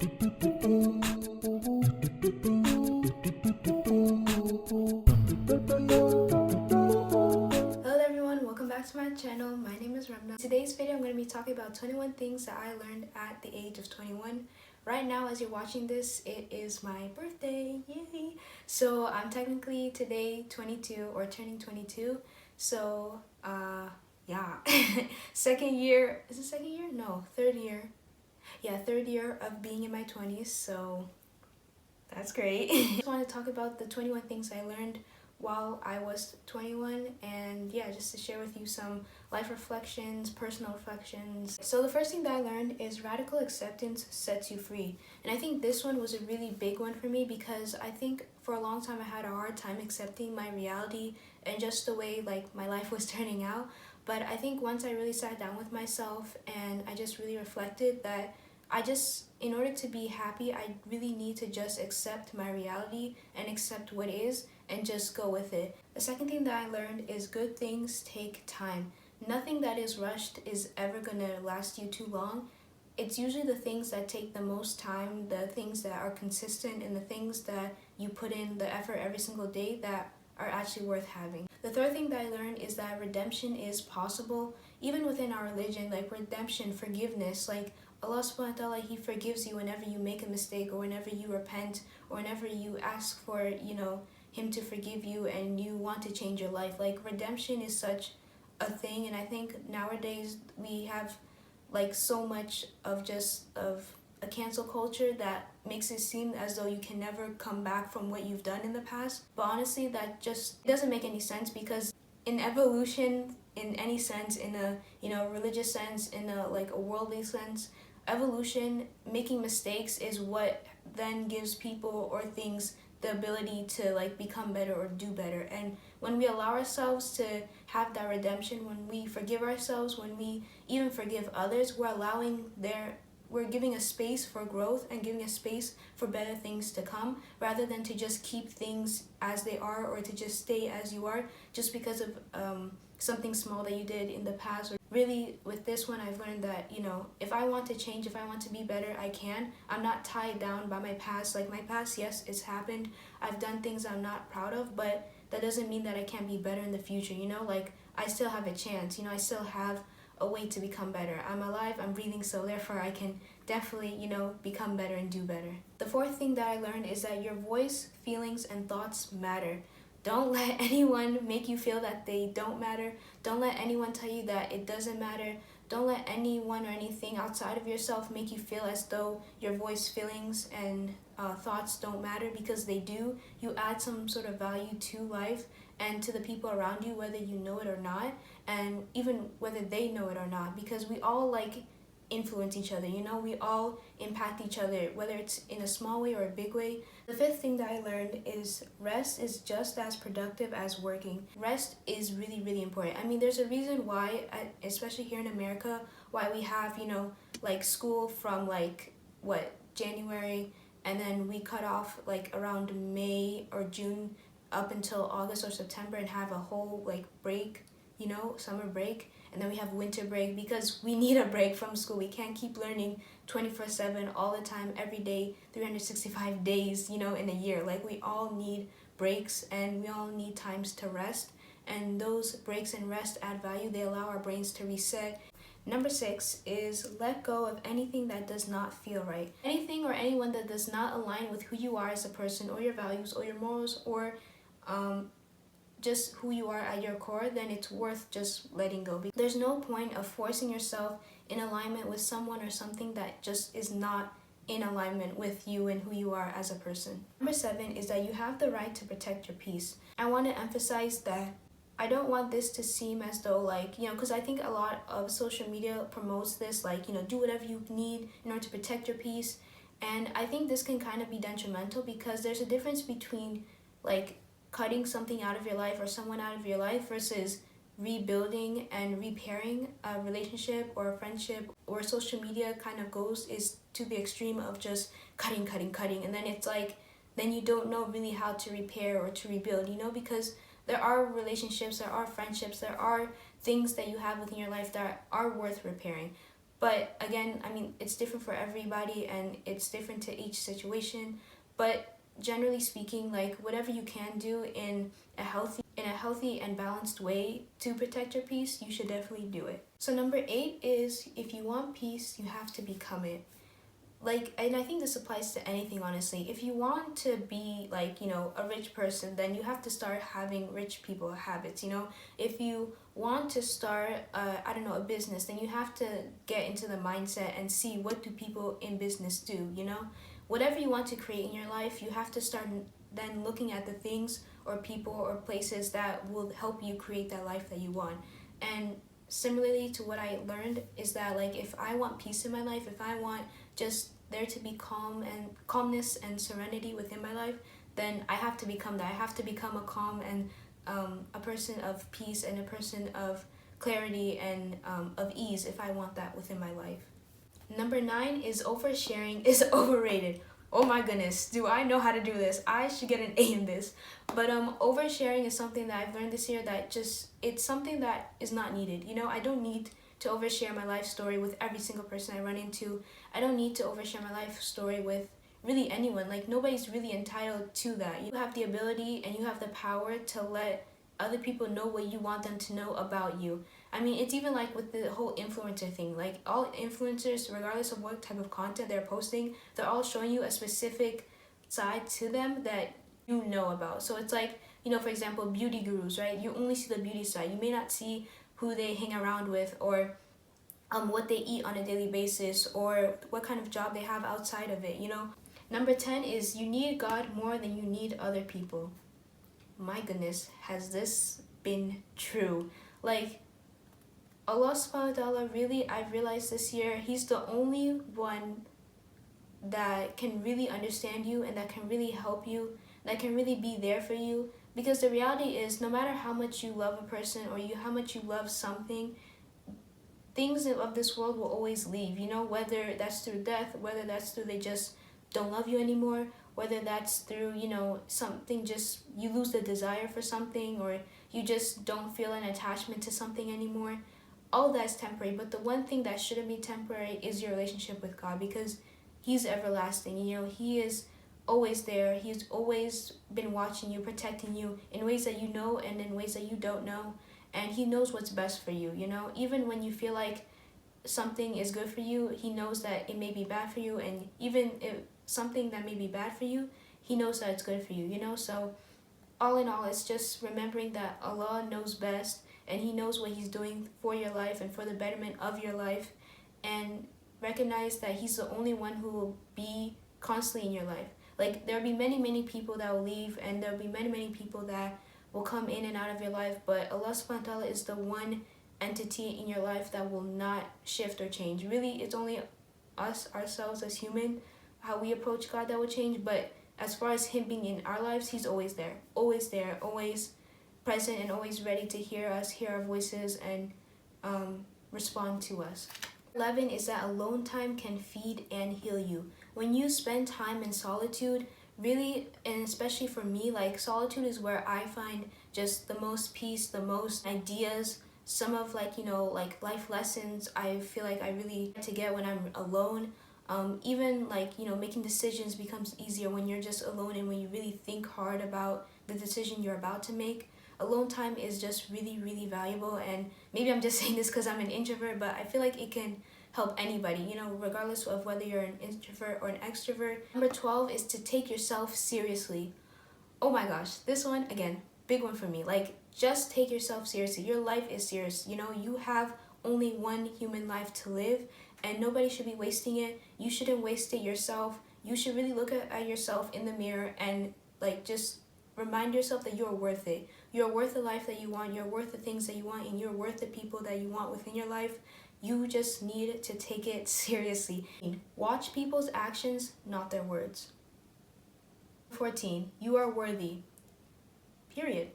Hello everyone, welcome back to my channel. My name is Ramna. In today's video I'm going to be talking about 21 things that I learned at the age of 21. Right now as you're watching this, it is my birthday, yay! So I'm technically today 22 or turning 22. So yeah, second year, is it second year? No, third year. Yeah, third year of being in my 20s, so that's great. I just want to talk about the 21 things I learned while I was 21, and yeah, just to share with you some life reflections, personal reflections. So the first thing that I learned is radical acceptance sets you free. And I think this one was a really big one for me because I think for a long time I had a hard time accepting my reality and just the way like my life was turning out. But I think once I really sat down with myself and I just really reflected that in order to be happy, I really need to just accept my reality and accept what is and just go with it. The second thing that I learned is good things take time. Nothing that is rushed is ever gonna last you too long. It's usually the things that take the most time, the things that are consistent, and the things that you put in the effort every single day that are actually worth having. The third thing that I learned is that redemption is possible, even within our religion, like redemption, forgiveness, like Allah subhanahu wa ta'ala, He forgives you whenever you make a mistake or whenever you repent or whenever you ask for, Him to forgive you and you want to change your life. Like redemption is such a thing, and I think nowadays we have like so much of a cancel culture that makes it seem as though you can never come back from what you've done in the past. But honestly, that just doesn't make any sense, because in evolution, in any sense, in a religious sense, in a worldly sense, evolution, making mistakes is what then gives people or things the ability to become better or do better. And when we allow ourselves to have that redemption, when we forgive ourselves, when we even forgive others, we're giving a space for growth and giving a space for better things to come, rather than to just keep things as they are or to just stay as you are just because of something small that you did in the past. Or really, with this one, I've learned that, if I want to change, if I want to be better, I can. I'm not tied down by my past. Like my past, yes, it's happened. I've done things I'm not proud of, but that doesn't mean that I can't be better in the future, I still have a chance, I still have a way to become better. I'm alive, I'm breathing, so therefore I can definitely, become better and do better. The fourth thing that I learned is that your voice, feelings, and thoughts matter. Don't let anyone make you feel that they don't matter. Don't let anyone tell you that it doesn't matter. Don't let anyone or anything outside of yourself make you feel as though your voice, feelings, and thoughts don't matter, because they do. You add some sort of value to life and to the people around you, whether you know it or not, and even whether they know it or not, because we all influence each other, we all impact each other, whether it's in a small way or a big way. The fifth thing that I learned is rest is just as productive as working. Rest is really, really important. I mean, there's a reason why, especially here in America, why we have, school from January, and then we cut off around May or June up until August or September and have a whole break, summer break. And then we have winter break, because we need a break from school. We can't keep learning 24/7 all the time, every day, 365 days, in a year. We all need breaks, and we all need times to rest. And those breaks and rest add value. They allow our brains to reset. Number 6 is let go of anything that does not feel right. Anything or anyone that does not align with who you are as a person, or your values, or your morals, or just who you are at your core, then it's worth just letting go. There's no point of forcing yourself in alignment with someone or something that just is not in alignment with you and who you are as a person. Number 7 is that you have the right to protect your peace. I want to emphasize that I don't want this to seem as though because I think a lot of social media promotes this, do whatever you need in order to protect your peace. And I think this can kind of be detrimental, because there's a difference between cutting something out of your life or someone out of your life versus rebuilding and repairing a relationship or a friendship. Or social media kind of goes is to the extreme of just cutting, and then it's then you don't know really how to repair or to rebuild, because there are relationships, there are friendships, there are things that you have within your life that are worth repairing. But again, I mean, it's different for everybody and it's different to each situation. But generally speaking, like whatever you can do in a healthy and balanced way to protect your peace, you should definitely do it. So number 8 is, if you want peace, you have to become it. Like, and I think this applies to anything, honestly. If you want to be like, a rich person, then you have to start having rich people habits. If you want to start I don't know, a business, then you have to get into the mindset and see, what do people in business do. Whatever you want to create in your life, you have to start then looking at the things or people or places that will help you create that life that you want. And similarly to what I learned is that, like, if I want peace in my life, if I want just there to be calmness and serenity within my life, then I have to become that. I have to become a calm and a person of peace and a person of clarity and of ease if I want that within my life. Number 9 is, oversharing is overrated. Oh my goodness, do I know how to do this? I should get an A in this. But oversharing is something that I've learned this year that it's something that is not needed. I don't need to overshare my life story with every single person I run into. I don't need to overshare my life story with really anyone. Like, nobody's really entitled to that. You have the ability and you have the power to let other people know what you want them to know about you. I mean, it's even like with the whole influencer thing. Like, all influencers, regardless of what type of content they're posting, they're all showing you a specific side to them that you know about. So it's like, for example, beauty gurus, right? You only see the beauty side. You may not see who they hang around with, or what they eat on a daily basis, or what kind of job they have outside of it. Number 10 is, you need God more than you need other people. My goodness, has this been true? Like, Allah subhanahu wa ta'ala, really, I've realized this year, He's the only one that can really understand you and that can really help you, that can really be there for you. Because the reality is, no matter how much you love a person or how much you love something, things of this world will always leave, whether that's through death, whether that's through they just don't love you anymore, whether that's through, something, just you lose the desire for something, or you just don't feel an attachment to something anymore. All that's temporary, but the one thing that shouldn't be temporary is your relationship with God, because He's everlasting. He is always there. He's always been watching you, protecting you in ways that you know and in ways that you don't know. And He knows what's best for you, Even when you feel like something is good for you, He knows that it may be bad for you. And even if something that may be bad for you, He knows that it's good for you, So all in all, it's just remembering that Allah knows best, and He knows what He's doing for your life and for the betterment of your life. And recognize that He's the only one who will be constantly in your life. Like, there'll be many, many people that will leave, and there'll be many, many people that will come in and out of your life, but Allah subhanahu wa ta'ala is the one entity in your life that will not shift or change. Really, it's only ourselves as human, how we approach God, that will change. But as far as Him being in our lives, He's always there, always present, and always ready to hear us, hear our voices, and respond to us. 11 is that alone time can feed and heal you. When you spend time in solitude, really, and especially for me, like, solitude is where I find just the most peace, the most ideas, some of like life lessons I feel like I really to get when I'm alone. Even like making decisions becomes easier when you're just alone, and when you really think hard about the decision you're about to make. Alone time is just really, really valuable. And maybe I'm just saying this because I'm an introvert, but I feel like it can help anybody, regardless of whether you're an introvert or an extrovert. Number 12 is to take yourself seriously. Oh my gosh, this one, again, big one for me. Like, just take yourself seriously. Your life is serious. You have only one human life to live, and nobody should be wasting it. You shouldn't waste it yourself. You should really look at yourself in the mirror and like just remind yourself that you're worth it. You're worth the life that you want. You're worth the things that you want, and you're worth the people that you want within your life. You just need to take it seriously. Watch people's actions, not their words. 14, you are worthy. Period.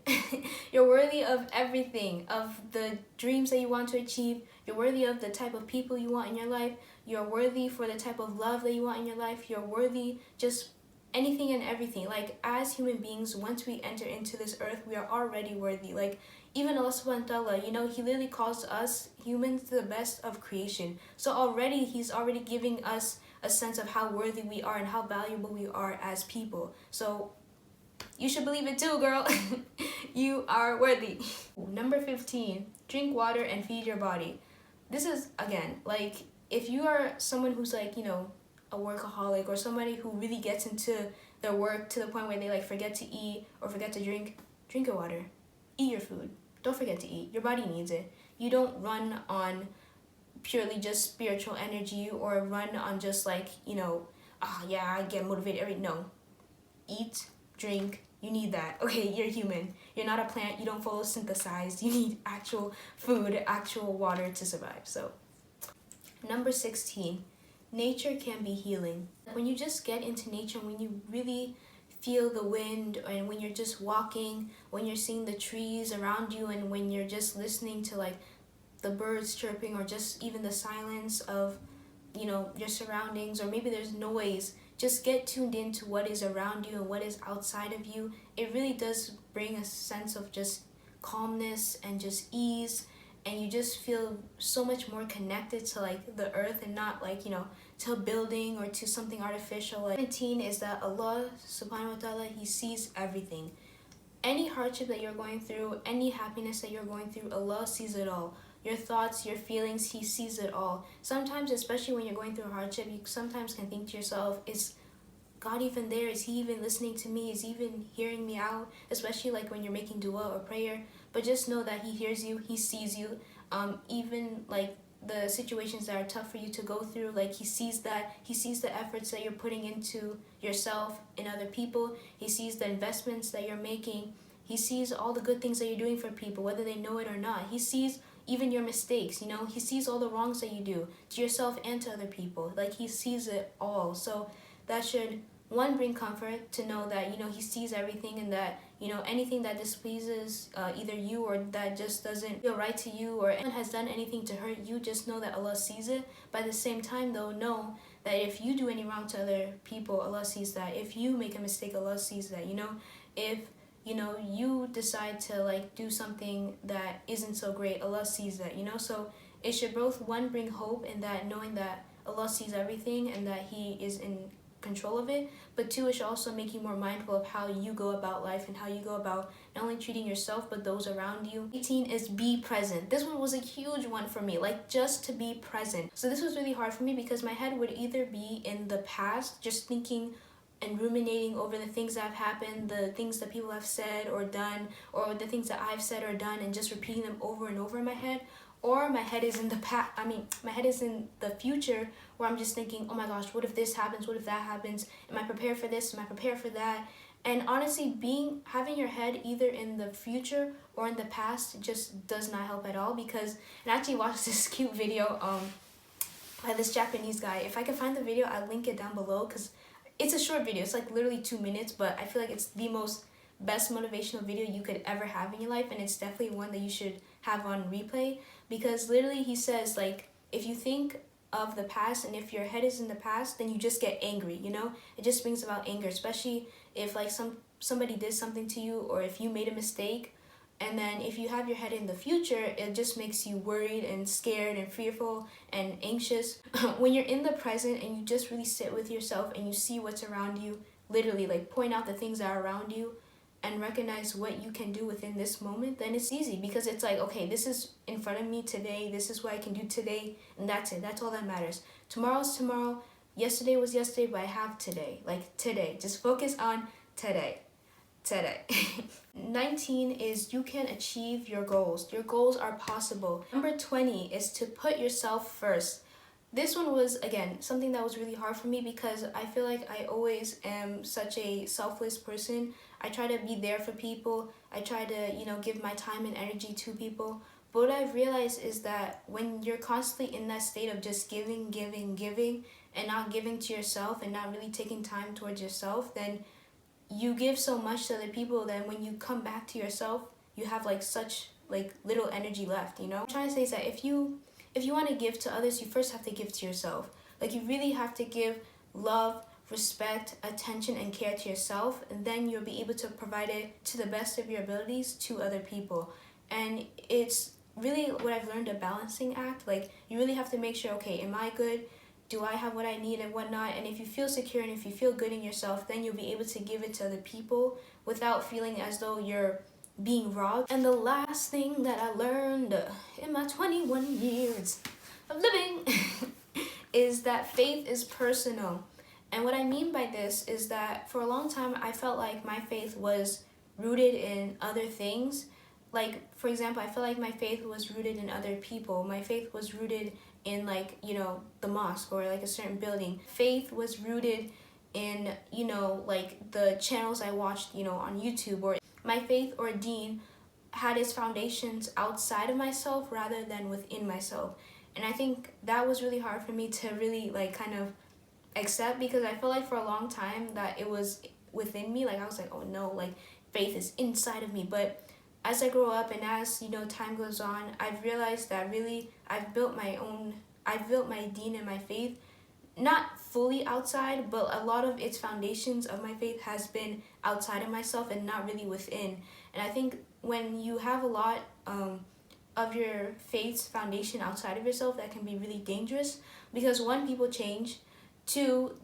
You're worthy of everything, of the dreams that you want to achieve. You're worthy of the type of people you want in your life. You're worthy for the type of love that you want in your life. You're worthy just anything and everything. Like, as human beings, once we enter into this earth, we are already worthy. Like, even Allah subhanahu wa ta'ala, you know, he literally calls us humans the best of creation. So already he's already giving us a sense of how worthy we are and how valuable we are as people. So you should believe it too, girl. You are worthy. Number 15, drink water and feed your body. This is, again, like, if you are someone who's like, you know, a workaholic or somebody who really gets into their work to the point where they like forget to eat or forget to drink your water. Eat your food. Don't forget to eat. Your body needs it. You don't run on purely just spiritual energy or run on just like, you know, I get motivated no. Eat, drink, you need that. Okay, you're human. You're not a plant. You don't photosynthesize. You need actual food, actual water to survive. So, number 16, nature can be healing. When you just get into nature, when you really feel the wind, and when you're just walking, when you're seeing the trees around you, and when you're just listening to like the birds chirping, or just even the silence of, you know, your surroundings, or maybe there's noise, just get tuned into what is around you and what is outside of you. It really does bring a sense of just calmness and just ease, and you just feel so much more connected to like the earth and not like, you know, to a building or to something artificial. Like 17 is that Allah subhanahu wa ta'ala, he sees everything. Any hardship that you're going through, any happiness that you're going through, Allah sees it all. Your thoughts, your feelings, he sees it all. Sometimes, especially when you're going through a hardship, you sometimes can think to yourself, is God even there? Is he even listening to me? Is he even hearing me out? Especially like when you're making dua or prayer. But just know that he hears you, he sees you. Even like the situations that are tough for you to go through, like he sees that. He sees the efforts that you're putting into yourself and other people. He sees the investments that you're making. He sees all the good things that you're doing for people, whether they know it or not. He sees even your mistakes, you know. He sees all the wrongs that you do to yourself and to other people. Like, he sees it all. So that should, one, bring comfort to know that, you know, he sees everything, and that, you know, anything that displeases either you or that just doesn't feel right to you, or anyone has done anything to hurt you, just know that Allah sees it. But at the same time, though, know that if you do any wrong to other people, Allah sees that. If you make a mistake, Allah sees that, you know. If, you know, you decide to like do something that isn't so great, Allah sees that, you know. So it should both, one, bring hope in that, knowing that Allah sees everything and that he is in control of it, but two, it should also make you more mindful of how you go about life and how you go about not only treating yourself but those around you. 18 is be present. This one was a huge one for me, like just to be present. So this was really hard for me because my head would either be in the past, just thinking and ruminating over the things that have happened, the things that people have said or done, or the things that I've said or done, and just repeating them over and over in my head. Or my head is in the past. My head is in the future, where I'm just thinking, oh my gosh, what if this happens? What if that happens? Am I prepared for this? Am I prepared for that? And honestly, having your head either in the future or in the past just does not help at all. Because, and I actually watched this cute video by this Japanese guy. If I can find the video, I'll link it down below, because it's a short video. It's like literally 2 minutes, but I feel like it's the best motivational video you could ever have in your life, and it's definitely one that you should have on replay. Because literally he says, like, if you think of the past and if your head is in the past, then you just get angry, you know. It just brings about anger, especially if like somebody did something to you, or if you made a mistake. And then if you have your head in the future, it just makes you worried and scared and fearful and anxious. When you're in the present and you just really sit with yourself and you see what's around you, literally like point out the things that are around you and recognize what you can do within this moment, then it's easy. Because it's like, okay, this is in front of me today, this is what I can do today, and that's it. That's all that matters. Tomorrow's tomorrow, yesterday was yesterday, but I have today. Like today, just focus on today. 19 is you can achieve your goals. Your goals are possible. Number 20 is to put yourself first. This one was, again, something that was really hard for me, because I feel like I always am such a selfless person. I try to be there for people. I try to, you know, give my time and energy to people. But what I've realized is that when you're constantly in that state of just giving, and not giving to yourself and not really taking time towards yourself, then you give so much to other people that when you come back to yourself, you have like such like little energy left, you know? What I'm trying to say is that if you want to give to others, you first have to give to yourself. Like, you really have to give love respect, attention, and care to yourself, and then you'll be able to provide it to the best of your abilities to other people. And it's really what I've learned, a balancing act. Like, you really have to make sure, okay, am I good? Do I have what I need and whatnot? And if you feel secure and if you feel good in yourself, then you'll be able to give it to other people without feeling as though you're being robbed. And the last thing that I learned in my 21 years of living is that faith is personal. And what I mean by this is that for a long time, I felt like my faith was rooted in other things. Like, for example, I feel like my faith was rooted in other people. My faith was rooted in, like, you know, the mosque or like a certain building. Faith was rooted in, you know, like the channels I watched, you know, on YouTube. Or my faith or deen had its foundations outside of myself rather than within myself. And I think that was really hard for me to really like kind of accept, because I felt like for a long time that it was within me. Like, I was like, oh no, like faith is inside of me. But as I grow up and as, you know, time goes on, I've realized that really I've built my deen and my faith not fully outside, but a lot of its foundations of my faith has been outside of myself and not really within. And I think when you have a lot of your faith's foundation outside of yourself, that can be really dangerous, because one, people change. Two,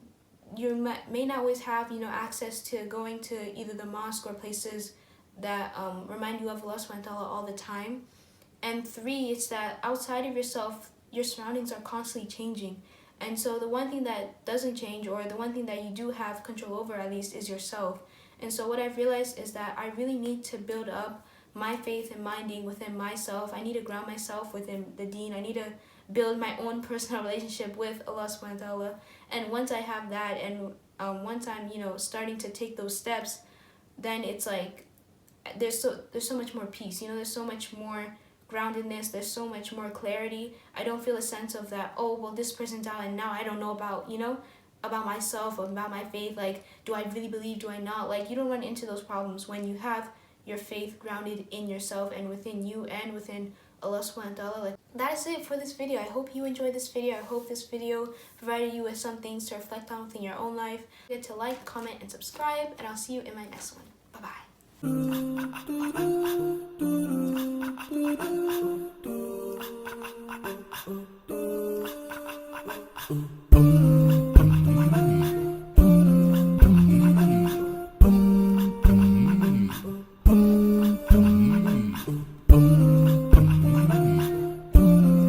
you may not always have, you know, access to going to either the mosque or places that remind you of Allah subhanahu wa ta'ala all the time. And three, it's that outside of yourself, your surroundings are constantly changing. And so the one thing that doesn't change, or the one thing that you do have control over at least, is yourself. And so what I've realized is that I really need to build up my faith and my deen within myself. I need to ground myself within the deen. I need to build my own personal relationship with Allah subhanahu wa ta'ala. And once I have that, and once I'm, you know, starting to take those steps, then it's like there's so much more peace, you know, there's so much more groundedness, there's so much more clarity. I don't feel a sense of that, oh, well, this person's out and now I don't know about, you know, about myself, about my faith. Like, do I really believe, do I not? Like, you don't run into those problems when you have your faith grounded in yourself and within you and within Allah subhanahu wa ta'ala. Like, that is it for this video. I hope you enjoyed this video. I hope this video provided you with some things to reflect on within your own life. Don't forget to like, comment, and subscribe, and I'll see you in my next one. Bye-bye.